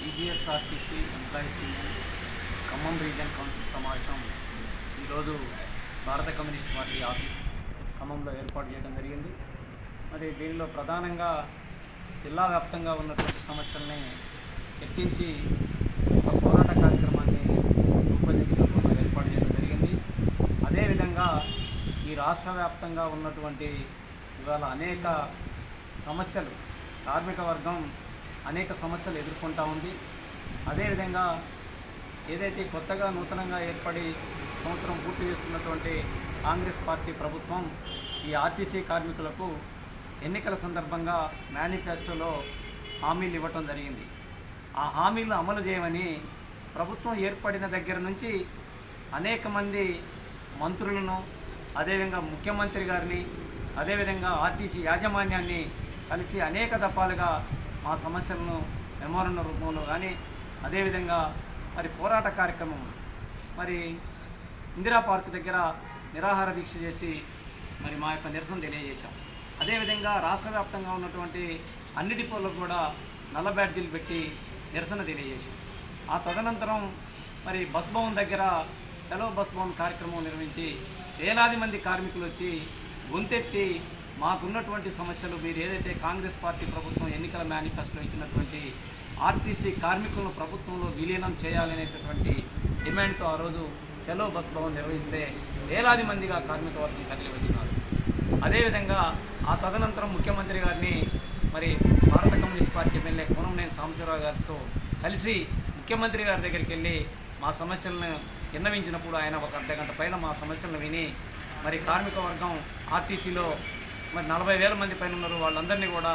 ఈజీఎస్ఆర్టీసీ employees union Khammam region council సమావేశం ఈరోజు భారత కమ్యూనిస్ట్ పార్టీ ఆఫీస్ ఖమ్మంలో ఏర్పాటు చేయడం జరిగింది. మరి దీనిలో ప్రధానంగా జిల్లా వ్యాప్తంగా ఉన్నటువంటి సమస్యల్ని చర్చించి ఒక పోరాట కార్యక్రమాన్ని రూపొందించడం కోసం ఏర్పాటు చేయడం జరిగింది. అదేవిధంగా ఈ రాష్ట్ర వ్యాప్తంగా ఉన్నటువంటి ఇవాళ అనేక సమస్యలు, కార్మిక వర్గం అనేక సమస్యలు ఎదుర్కొంటూ ఉంది. అదేవిధంగా ఏదైతే కొత్తగా నూతనంగా ఏర్పడి సంవత్సరం పూర్తి చేసుకున్నటువంటి కాంగ్రెస్ పార్టీ ప్రభుత్వం ఈ ఆర్టీసీ కార్మికులకు ఎన్నికల సందర్భంగా మేనిఫెస్టోలో హామీలు ఇవ్వటం జరిగింది. ఆ హామీలు అమలు చేయమని ప్రభుత్వం ఏర్పడిన దగ్గర నుంచి అనేక మంది మంత్రులను, అదేవిధంగా ముఖ్యమంత్రి గారిని, అదేవిధంగా ఆర్టీసీ యాజమాన్యాన్ని కలిసి అనేక దఫాలుగా మా సమస్యలను మెమోరండం రూపంలో కానీ, అదేవిధంగా మరి పోరాట కార్యక్రమం మరి ఇందిరా పార్క్ దగ్గర నిరాహార దీక్ష చేసి మరి మా యొక్క నిరసన తెలియజేశాం. అదేవిధంగా రాష్ట్ర వ్యాప్తంగా ఉన్నటువంటి అన్ని డిపోలకు కూడా నల్ల బ్యాడ్జీలు పెట్టి నిరసన తెలియజేశాం. ఆ తదనంతరం మరి బస్ భవన్ దగ్గర చలో బస్ భవన్ కార్యక్రమం నిర్వహించి వేలాది మంది కార్మికులు వచ్చి గొంతెత్తి మాకున్నటువంటి సమస్యలు, మీరు ఏదైతే కాంగ్రెస్ పార్టీ ప్రభుత్వం ఎన్నికల మేనిఫెస్టో ఇచ్చినటువంటి ఆర్టీసీ కార్మికులను ప్రభుత్వంలో విలీనం చేయాలనేటటువంటి డిమాండ్తో ఆ రోజు చలో బస్ భవన్ నిర్వహిస్తే వేలాది మందిగా కార్మిక వర్గం కదిలి వచ్చినారు. అదేవిధంగా ఆ తదనంతరం ముఖ్యమంత్రి గారిని మరి భారత communist party MLA Kunamneni Sambasivarao గారితో కలిసి ముఖ్యమంత్రి గారి దగ్గరికి వెళ్ళి మా సమస్యలను విన్నవించినప్పుడు ఆయన ఒక అర్ధగంట పైన మా సమస్యలను విని మరి కార్మిక వర్గం ఆర్టీసీలో మరి 40,000 మంది పైన ఉన్నారు, వాళ్ళందరినీ కూడా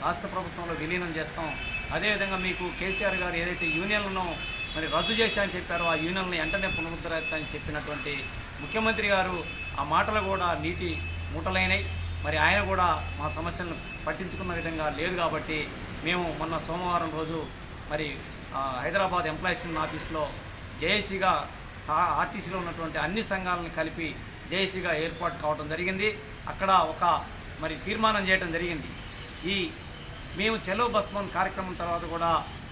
రాష్ట్ర ప్రభుత్వంలో విలీనం చేస్తాం. అదేవిధంగా మీకు కేసీఆర్ గారు ఏదైతే యూనియన్లను మరి రద్దు చేశారని చెప్పారో ఆ యూనియన్లను వెంటనే పునరుద్ధరిస్తారని చెప్పినటువంటి ముఖ్యమంత్రి గారు ఆ మాటలు కూడా నీటి మూటలైనవి. మరి ఆయన కూడా మా సమస్యలను పట్టించుకున్న విధంగా లేదు. కాబట్టి మేము మొన్న సోమవారం రోజు మరి హైదరాబాద్ ఎంప్లాయీస్ యూనియన్ ఆఫీస్లో జేఏసీగా ఆర్టీసీలో ఉన్నటువంటి అన్ని సంఘాలను కలిపి జేఏసీగా ఏర్పాటు కావడం జరిగింది. అక్కడ ఒక మరి తీర్మానం చేయడం జరిగింది. ఈ మేము చెలో బస్ భవన్ కార్యక్రమం తర్వాత కూడా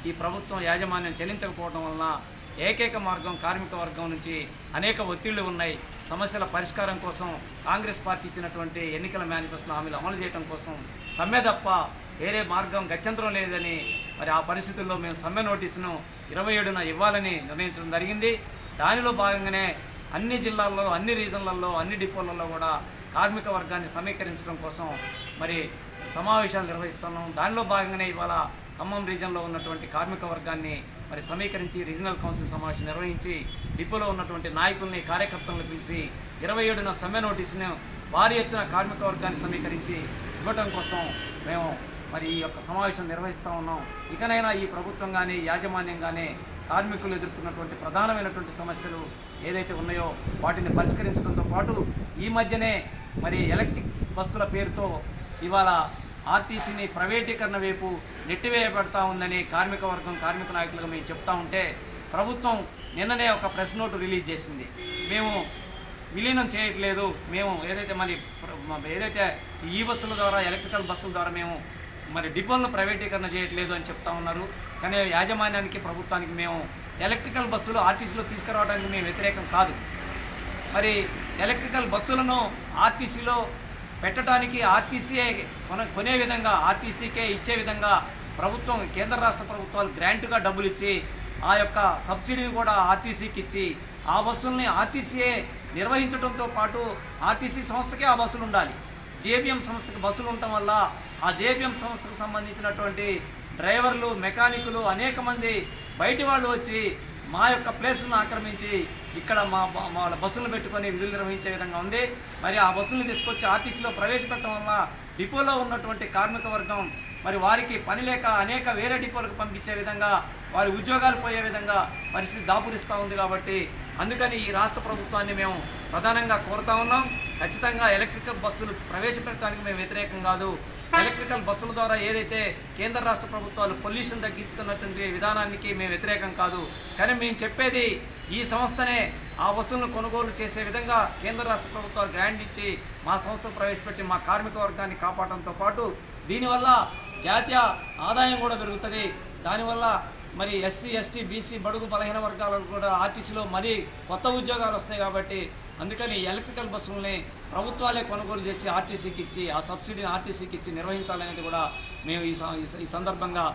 ఈ ప్రభుత్వం యాజమాన్యం చెల్లించకపోవడం వలన ఏకైక మార్గం కార్మిక వర్గం నుంచి అనేక ఒత్తిళ్లు ఉన్నాయి. సమస్యల పరిష్కారం కోసం కాంగ్రెస్ పార్టీ ఇచ్చినటువంటి ఎన్నికల మేనిఫెస్టో హామీలు అమలు చేయడం కోసం సమ్మె తప్ప వేరే మార్గం గత్యంతరం లేదని మరి ఆ పరిస్థితుల్లో మేము సమ్మె నోటీసును 27న ఇవ్వాలని నిర్ణయించడం జరిగింది. దానిలో భాగంగానే అన్ని జిల్లాల్లో, అన్ని రీజన్లలో, అన్ని డిపోలలో కూడా కార్మిక వర్గాన్ని సమీకరించడం కోసం మరి సమావేశాలు నిర్వహిస్తున్నాం. దానిలో భాగంగానే ఇవాళ ఖమ్మం రీజన్లో ఉన్నటువంటి కార్మిక వర్గాన్ని మరి సమీకరించి రీజనల్ కౌన్సిల్ సమావేశం నిర్వహించి డిపోలో ఉన్నటువంటి నాయకుల్ని, కార్యకర్తలను పిలిచి 27న సమ్మె నోటీసును భారీ ఎత్తున కార్మిక వర్గాన్ని సమీకరించి ఇవ్వటం కోసం మేము మరి ఈ యొక్క సమావేశం నిర్వహిస్తూ ఉన్నాం. ఇకనైనా ఈ ప్రభుత్వం కానీ, యాజమాన్యం కానీ కార్మికులు ఎదుర్కొన్నటువంటి ప్రధానమైనటువంటి సమస్యలు ఏదైతే ఉన్నాయో వాటిని పరిష్కరించడంతో పాటు ఈ మధ్యనే మరి ఎలక్ట్రిక్ బస్సుల పేరుతో ఇవాళ ఆర్టీసీని ప్రైవేటీకరణ వైపు నెట్టివేయబడతా ఉందని కార్మిక వర్గం, కార్మిక నాయకులుగా మేము చెప్తా ఉంటే ప్రభుత్వం నిన్ననే ఒక ప్రెస్ నోటు రిలీజ్ చేసింది. మేము విలీనం చేయట్లేదు, మేము ఏదైతే ఈ బస్సుల ద్వారా, ఎలక్ట్రికల్ బస్సుల ద్వారా మేము మరి డిపోలను ప్రైవేటీకరణ చేయట్లేదు అని చెప్తా ఉన్నారు. కానీ యాజమాన్యానికి, ప్రభుత్వానికి మేము ఎలక్ట్రికల్ బస్సులు ఆర్టీసీలో తీసుకురావడానికి మేము వ్యతిరేకం కాదు. మరి ఎలక్ట్రికల్ బస్సులను ఆర్టీసీలో పెట్టడానికి ఆర్టీసీఏ కొనే విధంగా, ఆర్టీసీకే ఇచ్చే విధంగా ప్రభుత్వం, కేంద్ర రాష్ట్ర ప్రభుత్వాలు గ్రాంట్గా డబ్బులు ఇచ్చి ఆ యొక్క సబ్సిడీని కూడా ఆర్టీసీకి ఇచ్చి ఆ బస్సుల్ని ఆర్టీసీఏ నిర్వహించడంతో పాటు ఆర్టీసీ సంస్థకే ఆ బస్సులు ఉండాలి. జేబీఎం సంస్థకి బస్సులు ఉండటం వల్ల ఆ జేబీఎం సంస్థకు సంబంధించినటువంటి డ్రైవర్లు, మెకానికులు అనేక మంది బయటి వాళ్ళు వచ్చి మా యొక్క ప్లేసులను ఆక్రమించి ఇక్కడ మా బస్సులు పెట్టుకొని విధులు నిర్వహించే విధంగా ఉంది. మరి ఆ బస్సులను తీసుకొచ్చి ఆర్టీసీలో ప్రవేశపెట్టడం వల్ల డిపోలో ఉన్నటువంటి కార్మిక వర్గం మరి వారికి పని లేక అనేక వేరే డిపోలకు పంపించే విధంగా, వారి ఉద్యోగాలు పోయే విధంగా పరిస్థితి దాపురిస్తూ ఉంది. కాబట్టి అందుకని ఈ రాష్ట్ర ప్రభుత్వాన్ని మేము ప్రధానంగా కోరుతా ఉన్నాం. ఖచ్చితంగా ఎలక్ట్రికల్ బస్సులు ప్రవేశపెట్టడానికి మేము వ్యతిరేకం కాదు. ఎలక్ట్రికల్ బస్సుల ద్వారా ఏదైతే కేంద్ర రాష్ట్ర ప్రభుత్వాలు పొల్యూషన్ తగ్గిస్తున్నటువంటి విధానానికి మేము వ్యతిరేకం కాదు. కానీ మేము చెప్పేది ఈ సంస్థనే ఆ బస్సులను కొనుగోలు చేసే విధంగా కేంద్ర రాష్ట్ర ప్రభుత్వాలు గ్రాంట్ ఇచ్చి మా సంస్థకు ప్రవేశపెట్టి మా కార్మిక వర్గాన్ని కాపాడటంతో పాటు దీనివల్ల జాతీయ ఆదాయం కూడా పెరుగుతుంది. దానివల్ల మరి ఎస్సీ ఎస్టీ బీసీ బడుగు బలహీన వర్గాలకు కూడా ఆర్టీసీలో మరీ కొత్త ఉద్యోగాలు వస్తాయి కాబట్టి అందుకని ఎలక్ట్రికల్ బస్సులని ప్రభుత్వాలే కొనుగోలు చేసి ఆర్టీసీకి ఇచ్చి ఆ సబ్సిడీని ఆర్టీసీకి ఇచ్చి నిర్వహించాలనేది కూడా మేము ఈ సందర్భంగా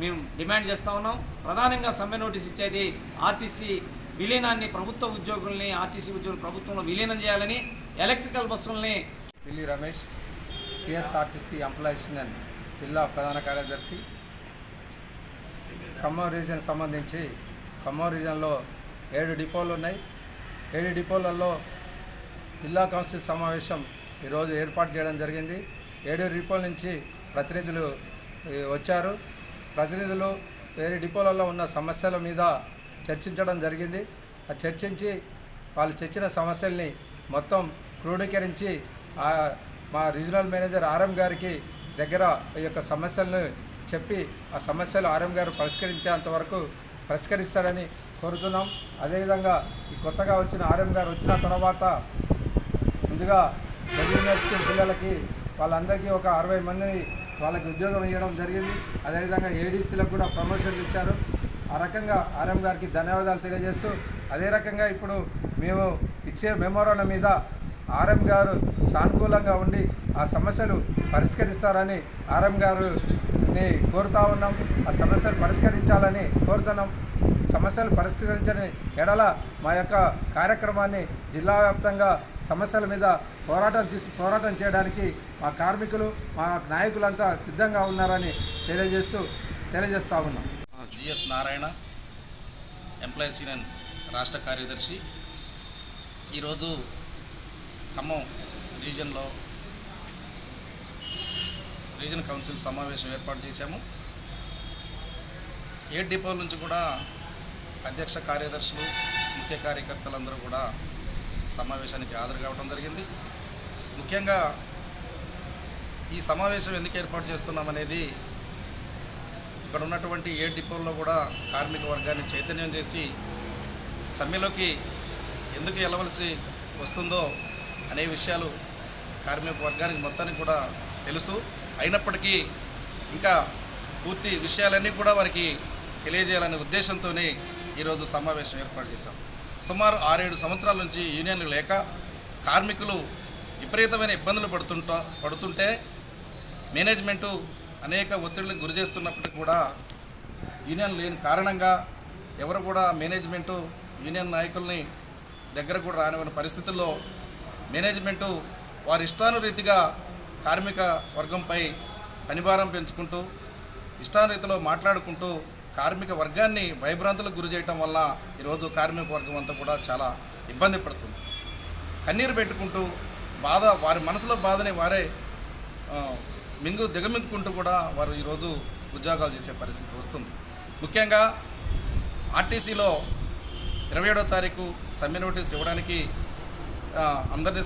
మేము డిమాండ్ చేస్తూ ఉన్నాం. ప్రధానంగా సమ్మె నోటీస్ ఇచ్చేది ఆర్టీసీ విలీనాన్ని, ప్రభుత్వ ఉద్యోగుల్ని ఆర్టీసీ ఉద్యోగులు ప్రభుత్వంలో విలీనం చేయాలని, ఎలక్ట్రికల్ బస్సుల్ని. పిల్లి రమేష్, టీఎస్ఆర్టీసీ ఎంప్లాయీస్ యూనియన్ జిల్లా ప్రధాన కార్యదర్శి. ఖమ్మం రీజియన్ సంబంధించి ఖమ్మం రీజియన్లో 7 డిపోలు ఉన్నాయి. 7 డిపోలలో జిల్లా కౌన్సిల్ సమావేశం ఈరోజు ఏర్పాటు చేయడం జరిగింది. 7 డిపోల నుంచి ప్రతినిధులు వచ్చారు. ప్రతినిధులు 7 డిపోలలో ఉన్న సమస్యల మీద చర్చించడం జరిగింది. ఆ చర్చించి వాళ్ళు తెచ్చిన సమస్యల్ని మొత్తం క్రోడీకరించి మా రీజనల్ మేనేజర్ ఆర్ఎం గారికి దగ్గర ఈ యొక్క సమస్యలను చెప్పి ఆ సమస్యలు ఆర్ఎం గారు పరిష్కరించేంత వరకు పరిష్కరిస్తారని కోరుతున్నాం. అదేవిధంగా ఈ కొత్తగా వచ్చిన ఆర్ఎం గారు వచ్చిన తర్వాత ముందుగా యూనివర్సిటీ పిల్లలకి వాళ్ళందరికీ ఒక 60 మందిని వాళ్ళకి ఉద్యోగం ఇవ్వడం జరిగింది. అదేవిధంగా ఏడీసీలకు కూడా ప్రమోషన్లు ఇచ్చారు. ఆ రకంగా ఆర్ఎం గారికి ధన్యవాదాలు తెలియజేస్తూ, అదే రకంగా ఇప్పుడు మేము ఇచ్చే మెమోరాండం మీద ఆర్ఎం గారు సానుకూలంగా ఉండి ఆ సమస్యలు పరిష్కరిస్తారని ఆర్ఎం గారిని కోరుతా ఉన్నాం. ఆ సమస్యలు పరిష్కరించాలని కోరుతున్నాం. సమస్యలు పరిష్కరించని ఎడల మా యొక్క కార్యక్రమాన్ని జిల్లా వ్యాప్తంగా సమస్యల మీద పోరాటం చేయడానికి మా కార్మికులు, మా నాయకులంతా సిద్ధంగా ఉన్నారని తెలియజేస్తా ఉన్నాం. జిఎస్ నారాయణ, ఎంప్లాయీస్ యూనియన్ రాష్ట్ర కార్యదర్శి. ఈరోజు ఖమ్మం రీజన్లో రీజన్ కౌన్సిల్ సమావేశం ఏర్పాటు చేశాము. 7 డిపోల నుంచి కూడా అధ్యక్ష కార్యదర్శులు, ముఖ్య కార్యకర్తలందరూ కూడా సమావేశానికి హాజరు కావడం జరిగింది. ముఖ్యంగా ఈ సమావేశం ఎందుకు ఏర్పాటు చేస్తున్నామనేది, ఇక్కడ ఉన్నటువంటి 7 డిపోల్లో కూడా కార్మిక వర్గాన్ని చైతన్యం చేసి సమ్మెలోకి ఎందుకు వెళ్ళవలసి వస్తుందో అనే విషయాలు కార్మిక వర్గానికి మొత్తానికి కూడా తెలుసు. అయినప్పటికీ ఇంకా పూర్తి విషయాలన్నీ కూడా వారికి తెలియజేయాలనే ఉద్దేశంతోనే ఈరోజు సమావేశం ఏర్పాటు చేశాం. సుమారు 6-7 సంవత్సరాల నుంచి యూనియన్లు లేక కార్మికులు విపరీతమైన ఇబ్బందులు పడుతుంటే మేనేజ్మెంటు అనేక ఒత్తిళ్లకు గురి చేస్తున్నప్పటికీ కూడా యూనియన్ లేని కారణంగా ఎవరు కూడా మేనేజ్మెంటు యూనియన్ నాయకుల్ని దగ్గర కూడా రానివ్వని పరిస్థితుల్లో మేనేజ్మెంటు వారి ఇష్టానురీతిగా కార్మిక వర్గంపై పనిభారం పెంచుకుంటూ ఇష్టానురీతిలో మాట్లాడుకుంటూ కార్మిక వర్గాన్ని భయభ్రాంతులకు గురి చేయటం వల్ల ఈరోజు కార్మిక వర్గం అంతా కూడా చాలా ఇబ్బంది పడుతుంది. కన్నీరు పెట్టుకుంటూ వారి మనసులో బాధని వారే దిగమింగుకుంటూ కూడా వారు ఈరోజు ఉద్యోగాలు చేసే పరిస్థితి వస్తుంది. ముఖ్యంగా ఆర్టీసీలో 27వ తారీఖు సమ్మె నోటీస్ ఇవ్వడానికి అందరినీ